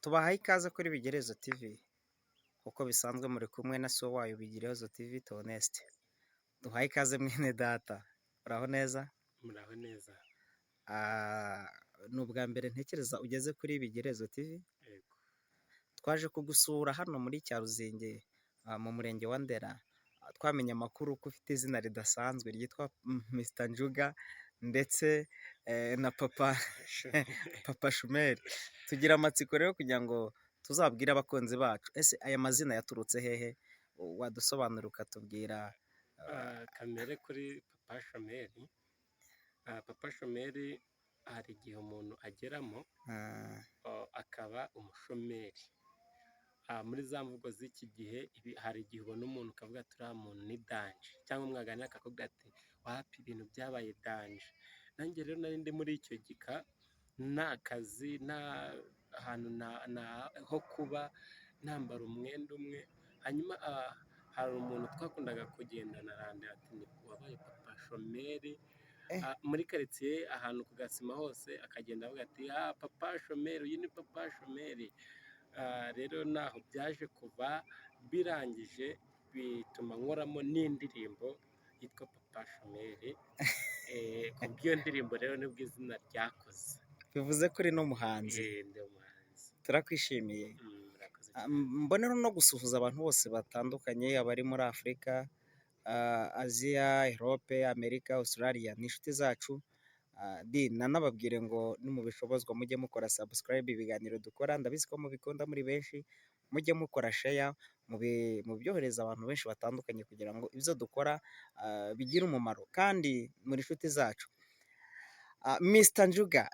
Tubahaye ikaze kuri Bigirezo TV, uko bisanzwe muri kumwe na so wayo Bigirezo TV Theoneste. Duhaye ikaze mwene data, uraho neza? Muraho neza. Ni ubwa mbere ntekereza ugeze kuri Bigirezo TV. Yego. Twaje kugusura hano muri Cyaruzinge, mu murenge wa Ndera. Twamenye amakuru ko ufite izina ridasanzwe ryitwa Mr Njuga ndetse na Papa Shumeri. Tugira amatsiko rero kugira ngo tuzabwire abakunzi bacu, ese aya mazina yaturutse hehe? Wadusobanura ukatubwira. Kamere kuri Papa Shumeri. Papa Shumeri hari igihe umuntu ageramo akaba umushomeri. Muri za mvugo z'iki gihe hari igihe ubona umuntu ukavuga ati uriya muntu ni danje, cyangwa mwaganira akakubwira ati wapi ibintu byabaye danje. Nanjye rero nari ndi muri icyo gika, nta kazi, nta hantu ho kuba, nambara umwenda umwe. Hanyuma hari umuntu twakundaga kugendana arambwira ati wabaye Papa Shumeri. Muri karitsiye ahantu ku Gasima hose akagenda avuga ati Papa Shumeri, uyu ni Papa Shumeri. Rero naho byaje kuva, birangije bituma nkoramo n'indirimbo yitwa Papa Shumeri. Kubw'iyo ndirimbo rero nibwo izina ryakoze. Bivuze kuri n'umuhanzi. Ndi umuhanzi. Turakwishimiye. Mbonera no gusuhuza abantu bose batandukanye, abari muri Afurika, Aziya, Europe, Amerika, Australia, ni inshuti zacu. Nanababwire ngo nimubishobozwa mujye mukora subscribe ibiganiro dukora, ndabizi ko mubikunda muri benshi. Mujye mukora share, mubyohereza abantu benshi batandukanye kugira ngo ibyo dukora bigire umumaro kandi muri inshuti zacu. Mr Njuga,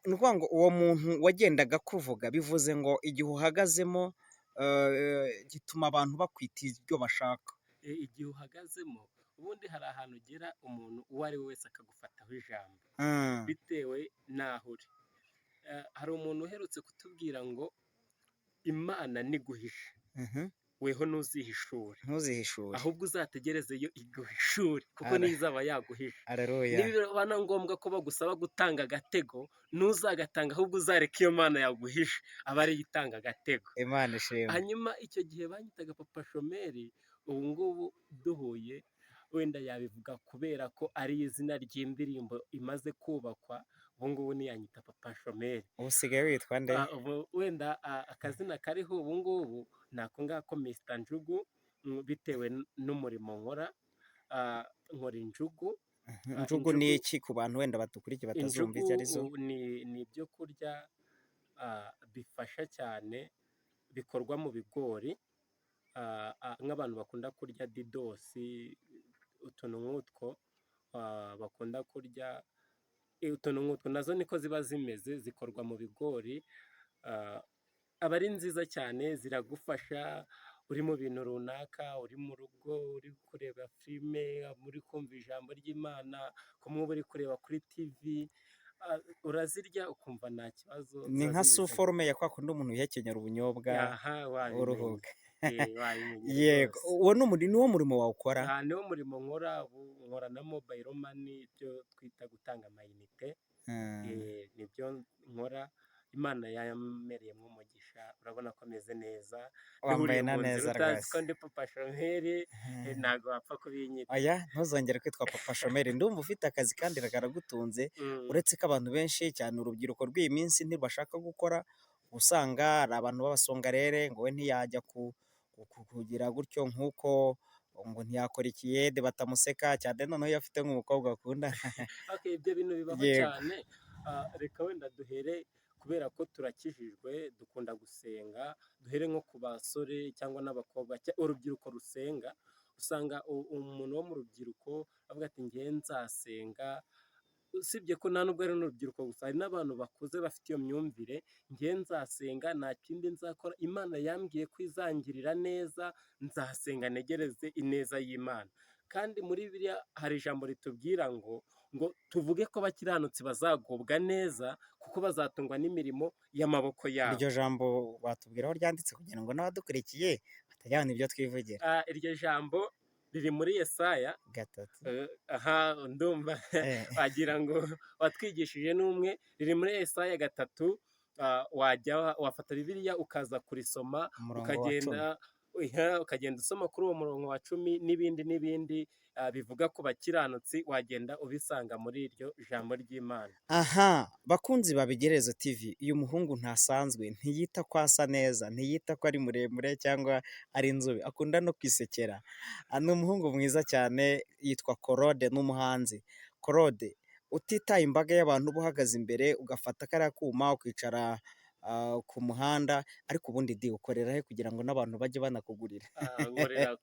ni ukuvuga ngo uwo muntu wagendaga kuvuga, bivuze ngo igihe uhagazemo gituma abantu bakwita ibyo bashaka. Igihe uhagazemo ubundi hari ahantu ugera umuntu uwo ari we wese akagufataho ijambo bitewe n'aho uri. Hari umuntu uherutse kutubwira ngo Imana niguhishe, weho ntuzihishure, ahubwo uzategereze yo iguhishure, kuko niyo izaba yaguhishe. Niba na ngombwa ko bagusaba gutanga agatego, ntuzagatanga, ahubwo uzareka iyo Mana yaguhishe aba ariyo itanga agatego. Imana ishimwe. Hanyuma icyo gihe banyitaga Papa Shumeri, ubu ngubu duhuye wenda yabivuga kubera ko ari izina ry'indirimbo imaze kubakwa. Ubu ngubu niyanyita Papa Shumeri. Ubu usigaye witwa nde? Wenda akazina kariho ubu ngubu ni ako ngako Mr Njugu, bitewe n'umurimo nkora. Nkora injugu. Injugu ni iki ku bantu wenda batukurikiye batazumva icyo ari zo? Ni ibyo kurya bifasha cyane, bikorwa mu bigori. Nk'abantu bakunda kurya didosi, utuntu nk'utwo bakunda kurya, utuntu nk'utwo nazo niko ziba zimeze, zikorwa mu bigori. Aba ari nziza cyane, ziragufasha uri mu bintu runaka, uri mu rugo, uri kureba filime, uri kumva ijambo ry'Imana, kumwe uri kureba kuri TV, urazirya ukumva nta kibazo. Ni nka suforume ya kwa kundi umuntu yihekenyera ubunyobwa uruhuga. Yego, uwo ni wo murimo wawe ukora? Ni wo murimo nkora. Nkora na mobile money, ibyo twita gutanga amayinite. Nibyo nkora. Imana yamereyemo umugisha, urabona ko ameze neza. Wambaye na neza rwose. Ko ndi Papa Shumeri, ntabwo wapfa kubinyita. Oya, ntuzongere kwitwa Papa Shumeri. Ndumva ufite akazi kandi karagutunze. Uretse ko abantu benshi cyane urubyiruko rw'iyi minsi ntibashaka gukora, usanga hari abantu b'abasongarere ngo we ntiyajya kugira gutyo nk'uko ngo ntiyakora ikiyede batamuseka cyane, noneho iyo afite nk'umukobwa akunda. Ibyo bintu bibaho cyane. Reka wenda duhere, kubera ko turakijijwe dukunda gusenga, duhere nko ku basore cyangwa n'abakobwa, urubyiruko rusenga. Usanga umuntu wo mu rubyiruko avuga ati ngewe nzasenga. Usibye ko nta nubwo ari n'urubyiruko gusa, hari n'abantu bakuze bafite iyo myumvire, ngewe nzasenga, nta kindi nzakora, Imana yambwiye ko izangirira neza, nzasenga ntegereze ineza y'Imana. Kandi muri Bibiliya hari ijambo ritubwira ngo tuvuge ko abakiranutsi bazagubwa neza, kuko bazatungwa n'imirimo y'amaboko yabo. Iryo jambo batubwira aho ryanditse kugira ngo n'abadukurikiye batajyana ibyo twivugira. Iryo jambo riri muri Yesaya 3. Ndumva wagira ngo watwigishije n'umwe. Riri muri Yesaya 3, wafata bibiliya ukaza kurisoma umurongo wa 10. ukagenda usoma kuri uwo murongo wa 10 n'ibindi n'ibindi bivuga ku bakiranutsi, wagenda ubisanga muri iryo jambo ry'Imana. Aha, bakunzi ba Bigerezo TV, uyu muhungu ntasanzwe, ntiyita ko asa neza, ntiyita ko ari muremure cyangwa ari inzobe, akunda no kwisekera. Ni umuhungu mwiza cyane, yitwa Claude, n'umuhanzi. Claude, utitaye imbaga y'abantu uba uhagaze imbere, ugafata kariya kuma ukicara ku muhanda, ariko ubundi ukorera he kugira ngo n'abantu bajye banakugurira? Nkorera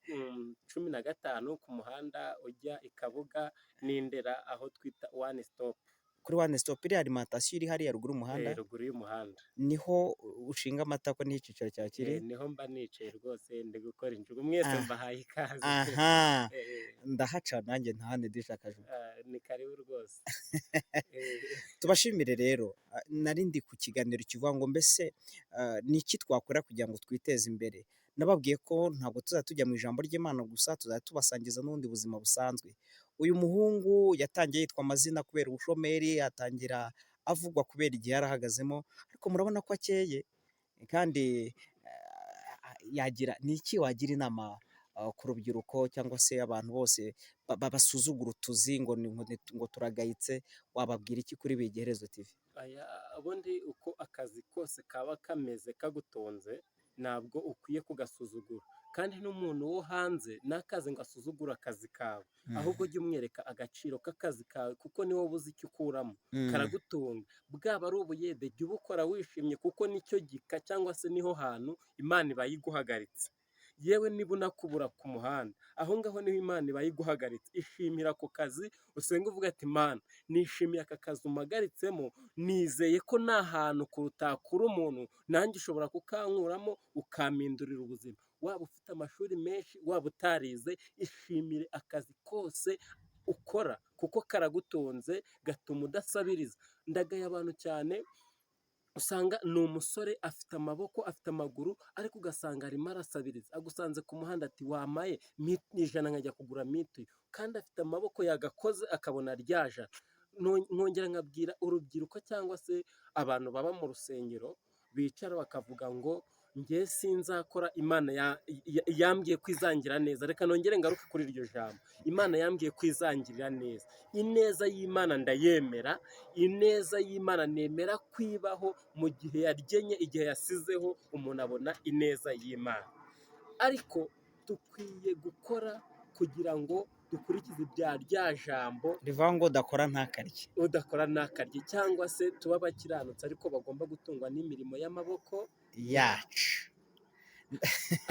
15 ku muhanda ujya i Kabuga n'Indera, aho twita One Stop. Kuri One Stop, iriya alimantasiyo iri hariya ruguru y'umuhanda, ruguru y'umuhanda niho ushinga amatako, niho icyicaro cyawe kiri? niho mba nicaye rwose, ndi gukora injugu. Mwese mbahaye ikaze. Aha, ndahaca nanjye ntahane dishakajwe. Ni karibu rwose. Tubashimire rero, nari ndi ku kiganiro kivuga ngo mbese ni iki twakora kugira ngo twiteze imbere. Nababwiye ko ntabwo tuzajya tujya mu ijambo ry'Imana gusa, tuzajya tubasangiza n'ubundi buzima busanzwe. Uyu muhungu yatangiye yitwa amazina kubera ubushomeri, atangira avugwa kubera igihe yarahagazemo, ariko murabona ko akeye kandi ni iki wagira inama ku rubyiruko cyangwa se abantu bose basuzugura utuzi ngo turagayitse, wababwira iki kuri Bigerezo TV? Ubundi uko akazi kose kaba kameze kagutunze, ntabwo ukwiye kugasuzugura, kandi n'umuntu wo hanze n'akazi ngo asuzugure akazi kawe, ahubwo jya umwereka agaciro k'akazi kawe, kuko niwe ubuze icyo ukuramo, karagutunga. Bwaba ari ubuyede, jya ubukora wishimye, kuko nicyo gika cyangwa se niho hantu Imana iba yiguhagaritse. Yewe niba unakubura ku muhanda, aho ngaho niho Imana iba yiguhagaritse. Ishimira ako kazi, usenga uvuga ati Mana, nishimiye aka kazi umpagaritsemo, nizeye ko nta hantu kurutakura umuntu, nanjye ushobora kukankuramo ukampindurira ubuzima. Waba ufite amashuri menshi, waba utarize, ishimire akazi kose ukora, kuko karagutunze, gatuma udasabiriza. Ndagaye abantu cyane, usanga ni umusore afite amaboko, afite amaguru, ariko ugasanga arimo arasabiriza. Agusanze ku muhanda ati wamaye ijana nkajya kugura mituyu, kandi afite amaboko yagakoze akabona ryaja. Nkongera nkabwira urubyiruko cyangwa se abantu baba mu rusengero, bicara bakavuga ngo njye sinzakora, Imana yambwiye kwizangira neza. Reka nongere ngaruke kuri iryo jambo, Imana yambwiye kwizangirira neza. Ineza y'Imana ndayemera, ineza y'Imana nemera kwibaho mu gihe yaryenye, igihe yasizeho, umuntu abona ineza y'Imana. Ariko dukwiye gukora kugira ngo dukurikize ibya rya jambo rivuga ngo udakora ntakarye. Udakora ntakarye, cyangwa se tuba abakiranutsi ariko bagomba gutungwa n'imirimo y'amaboko yacu.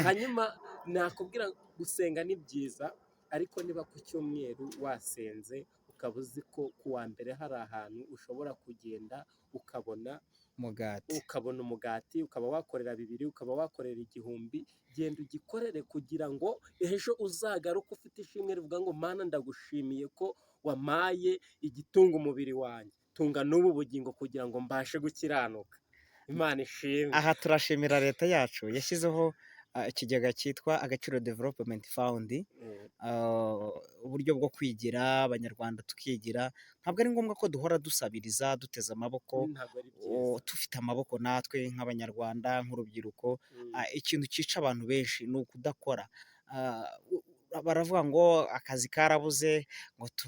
Hanyuma nakubwira, gusenga ni byiza, ariko niba ku cyumweru wasenze, ukaba uzi ko ku wa mbere hari ahantu ushobora kugenda ukabona umugati, ukaba wakorera 2, ukaba wakorera 1000, genda ugikorere kugira ngo ejo uzagaruke ufite ishimwe rivuga ngo Mana, ndagushimiye ko wamaye igitunga umubiri wanjye, tunga n'ubu bugingo kugira ngo mbashe gukiranuka. Imana ishimwe. Aha turashimira leta yacu yashyizeho ikigega cyitwa Agaciro Development Fund, uburyo bwo kwigira, abanyarwanda tukigira. Ntabwo ari ngombwa ko duhora dusabiriza duteze amaboko, dufite amaboko natwe nk'abanyarwanda, nk'urubyiruko. Ikintu cyica abantu benshi ni ukudakora. Baravuga ngo akazi karabuze,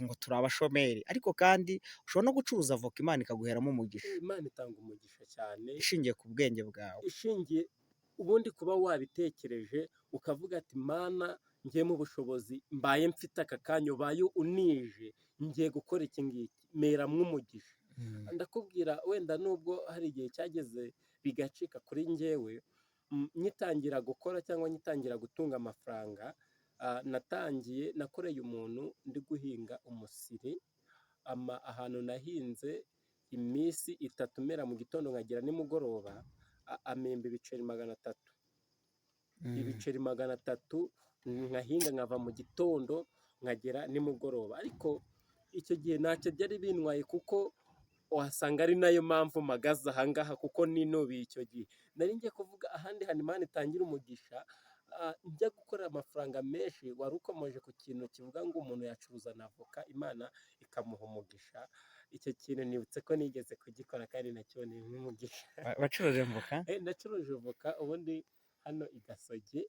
ngo turi abashomeri, ariko kandi ushobora no gucuruza avoka, Imana ikaguheramo umugisha. Imana itanga umugisha cyane, ishingiye ku bwenge bwawe, ishingiye ubundi kuba wabitekereje ukavuga ati Mana, ngiye mu bushobozi mbaye mfite aka kanya, ubaye unije, ngiye gukora iki ngiki, meramwo umugisha. Ndakubwira, wenda nubwo hari igihe cyageze bigacika kuri njyewe, nyitangira gukora cyangwa nyitangira gutunga amafaranga, nakoreye umuntu ndi guhinga umusiri, ahantu nahinze iminsi 3 mera mu gitondo nkagera nimugoroba, amemba ibiceri 300. Ibiceri 300 nkahinga, nkava mu gitondo nkagera nimugoroba. Ariko icyo gihe ntacyo byari bintwaye, kuko wasanga ari nayo mpamvu mpagaze ahangaha, kuko ninubiye icyo gihe. Nari ngiye kuvuga ahandi hantu Imana itangira umugisha, njya gukorera amafaranga menshi. Wari ukomeje ku kintu kivuga ngo umuntu yacuruza na avoka, Imana ikamuha umugisha. icyo kintu nibutse ko nigeze kugikora kandi nakiboneye nk'umugisha. wacuruje voka? Nacuruje voka ubundi hano i Gasogi.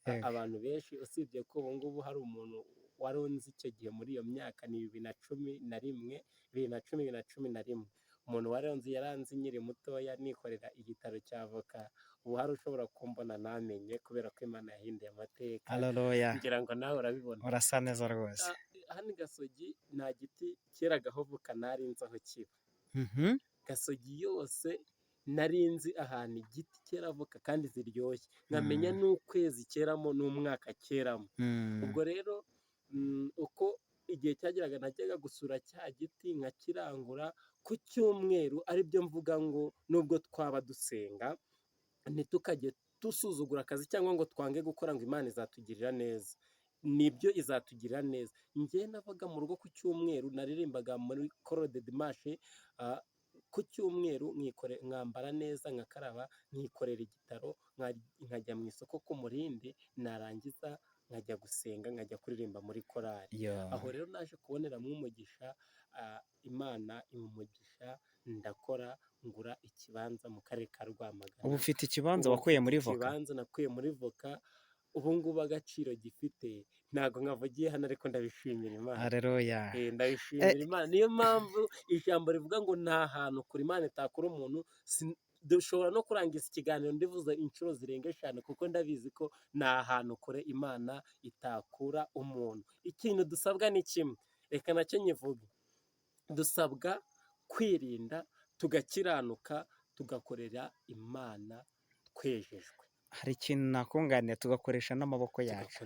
Yego. Abantu benshi usibye ko ubu ngubu hari umuntu wari unzi icyo gihe muri iyo myaka ni 2011, 2010, 2011, umuntu wari unzi yaranzi nkiri mutoya nikorera igitaro cya voka, ubu hari ushobora kumbona ntamenye kubera ko Imana yahinduye amateka. Haleluya, ngira ngo nawe urabibona. urasa neza rwose. Hano i Gasogi nta giti keragaho voka nari nzi aho kiba. Gasogi yose nari nzi ahantu igiti cyera voka kandi ziryoshye, nkamenya n'ukwezi keramo n'umwaka keramo. Ubwo rero uko igihe cyageraga najyaga gusura cya giti nkakirangura ku cyumweru, aribyo mvuga ngo nubwo twaba dusenga ntitukajye dusuzugura akazi cyangwa ngo twange gukora ngo Imana izatugirira neza. Nibyo izatugirira neza. Njye nabaga mu rugo ku cyumweru, naririmbaga muri Chorale de Dimanche, ku cyumweru nkambara neza nkakaraba nkikorera igitaro nkajya mu isoko ku Murindi, narangiza nkajya gusenga nkajya kuririmba muri korali. Aho rero naje kuboneramo umugisha, Imana imumugisha, ndakora ngura ikibanza mu karere ka Rwamagana. Ubu ufite ikibanza wakuye muri voka? Ikibanza nakuye muri voka, ubu ngubu agaciro gifite ntabwo nkavugiye hano, ariko ndabishimira Imana. Haleluya, ndabishimira Imana. Niyo mpamvu ijambo rivuga ngo nta hantu kure Imana itakura umuntu. Dushobora no kurangiza ikiganiro ndivuze inshuro zirenga 5 kuko ndabizi ko nta hantu kure Imana itakura umuntu. Ikintu dusabwa ni kimwe, reka nacyo nyivuge, dusabwa kwirinda tugakiranuka tugakorera Imana twejejwe. hari ikintu nakunganira, tugakoresha n'amaboko yacu.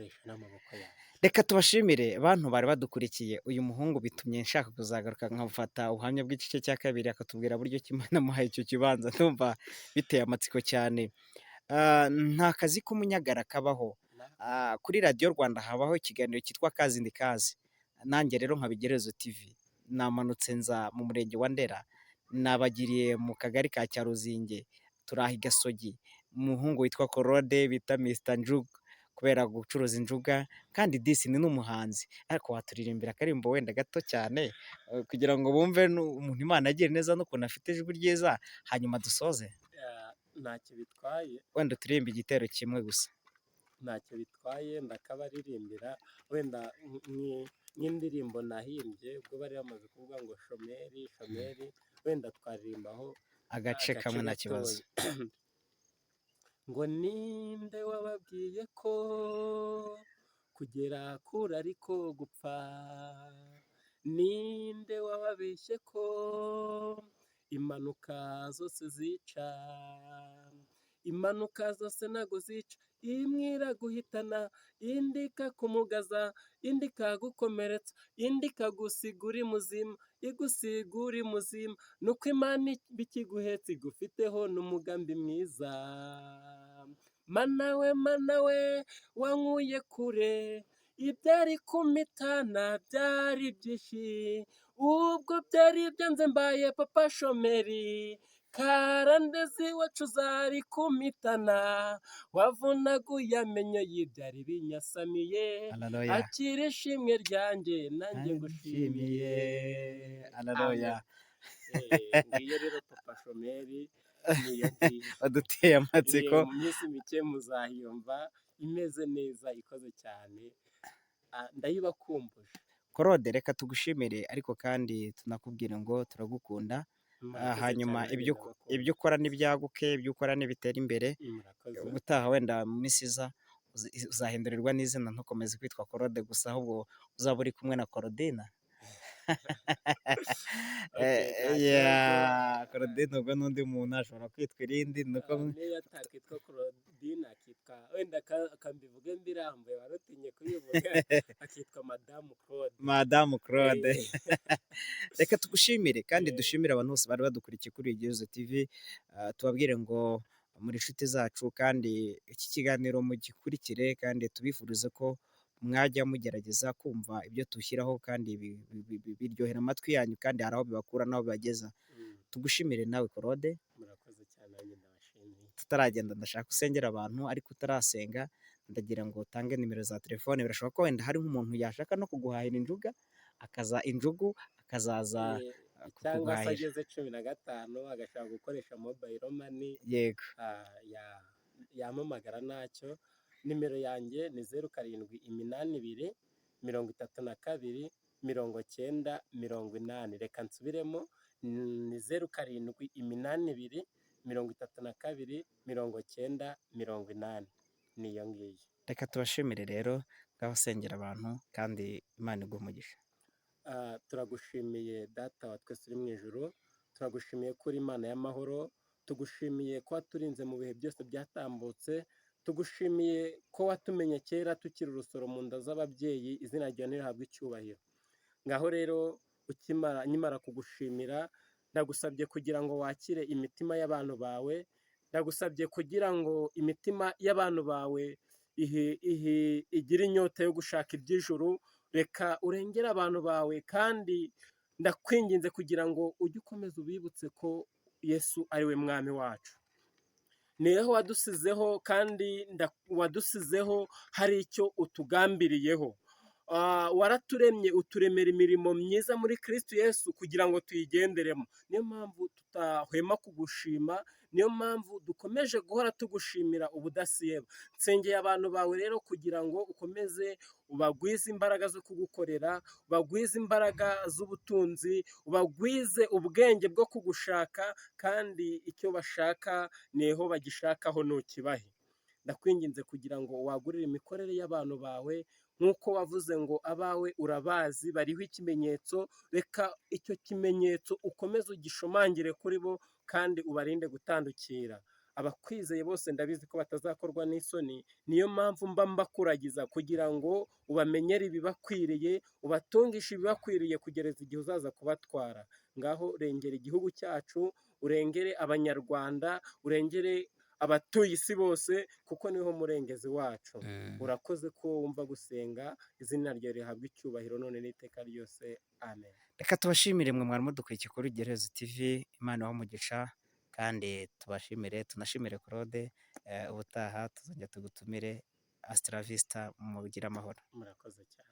Reka tubashimire bantu bari badukurikiye. Uyu muhungu bitumye nshaka kuzagaruka nkafata ubuhamya bw'igice cya kabiri, akatubwira buryo ki Imana amuhaye icyo kibanza. Ndumva biteye amatsiko cyane. Nta kazi k'umunyagara kabaho. Kuri radiyo Rwanda habaho ikiganiro cyitwa Kazi ndi Kazi. Nanjye rero nka Bigerezo TV namanutse nza mu murenge wa Ndera, nabagiriye mu kagari ka Cyaruzinge, turaha i Gasogi, umuhungu witwa Claude bita Mr Njuga, kubera gucuruza injuga, kandi disi ni n'umuhanzi. Ariko waturirimbira akarimbo wenda gato cyane kugira ngo bumve umuntu Imana agiye neza n'ukuntu afite ijwi ryiza, hanyuma dusoze? Ntacyo bitwaye, wenda turirimba igitero kimwe gusa. ntacyo bitwaye, ndakabaririmbira wenda nk'indirimbo nahimbye ubwo bari bamaze kuvuga ngo shomeri shomeri, wenda twaririmbaho agace kamwe nta kibazo. ngo ninde wababwiye ko kugera kure ariko gupfa, ninde wababeshye ko impanuka zose zica, impanuka zose ntago zica, imwe iraguhitana, indi ikakumugaza, indi ikagukomeretsa, indi ikagusiga uri muzima, igusiga uri muzima, nuko Imana bikiguhetse igufiteho n'umugambi mwiza. Mana we wankuye kure, ibyari kumitana byari byinshi, ubwo byari byanze mbaye papa shomeri, karandezi wacu zari kumitana, wavunaguye amenyo y'ibyari binyasamiye, akira ishimwe ryanjye nanjye ngushimiye. Haleluya. Ngiyo rero papa shomeri waduteye amatsiko. mu minsi mike muzahiyumva imeze neza, ikoze cyane, ndayibakumbuje. Claude, reka tugushimire, ariko kandi tunakubwira ngo turagukunda. Hanyuma ibyo ukora n'ibyaguke, ibyo ukora n'ibitere imbere. Ubutaha wenda mu minsi iza uzahindurirwa n'izina, ntukomeze kwitwa Claude gusa, ahubwo uzaba uri kumwe na Claudine. Claudine ubwo n'undi muntu ashobora kwitwa irindi. Niyo atakitwa Claudine akitwa, wenda akambivuge mbirambuye warutinye kuyivuga, akitwa Madamu Claude. Reka tugushimire kandi dushimire abantu bose bari badukurikiye kuri Bigerezo TV. Tubabwire ngo muri inshuti zacu, kandi iki kiganiro mugikurikire, kandi tubifurize ko mwajya mugerageza kumva ibyo tushyiraho, kandi biryohera amatwi yanyu, kandi hari aho bibakura n'aho bibageza. Tugushimire nawe Claude. Murakoze cyane, nanjye ndabashimiye. Tutaragenda, ndashaka usengera abantu, ariko utarasenga ndagira ngo utange nimero za telefone. Birashoboka ko wenda hari nk'umuntu yashaka no kuguhahira injuga, injugu akazaza cyangwa se kuguhahira. ageze 15 agashaka gukoresha mobile money, Yego. yampamagara ntacyo. Nimero yanjye ni 0782 32 90 reka nsubiremo, ni 0782 32 90. niyo ngiyo. Reka tubashimire rero, ngaho sengera abantu kandi Imana iguhe umugisha. Turagushimiye data wa twese uri mu ijuru, turagushimiye ko uri Imana y'amahoro, tugushimiye ko waturinze mu bihe byose byatambutse, tugushimiye ko watumenye kera tukiri urusoro mu nda z'ababyeyi, izina ryawe nirihabwe icyubahiro. Ngaho rero nkimara kugushimira, ndagusabye kugira ngo wakire imitima y'abantu bawe, ndagusabye kugira ngo imitima y'abantu bawe igire inyota yo gushaka iby'ijuru. Reka urengere abantu bawe, kandi ndakwinginze kugira ngo ujye ukomeza ubibutse ko Yesu ari we mwami wacu. Niho wadusizeho, kandi wadusizeho hari icyo utugambiriyeho. Waraturemye uturemera imirimo myiza muri Kristo Yesu kugira ngo tuyigenderemo. Niyo mpamvu tutahwema kugushima, niyo mpamvu dukomeje guhora tugushimira ubudasiba. Nsengeye abantu bawe rero kugira ngo ukomeze ubagwize imbaraga zo kugukorera, ubagwize imbaraga z'ubutunzi, ubagwize ubwenge bwo kugushaka, kandi icyo bashaka niho bagishakaho ntukibahe. Ndakwinginze kugira ngo wagurire imikorere y'abantu bawe, nk'uko wavuze ngo abawe urabazi, bariho ikimenyetso. Reka icyo kimenyetso ukomeze ugishomangire kuri bo, kandi ubarinde gutandukira. Abakwizeye bose ndabizi ko batazakorwa n'isoni, niyo mpamvu mba mbakuragiza kugira ngo ubamenyere ibibakwiriye, ubatungishe ibibakwiriye kugereza igihe uzaza kubatwara. Ngaho rengera igihugu cyacu, urengere Abanyarwanda, urengere abatuye isi bose, kuko niho murengezi wacu. Urakoze ko wumva gusenga, izina ryawe rihabwe icyubahiro none n'iteka ryose, amen. Reka tubashimire mwe mwari mudukurikiye kuri Igerezo TV, Imana ibahe umugisha, kandi tunashimire Claude. Ubutaha tuzongera tugutumire. Astra Vista, mugire amahoro. Murakoze cyane.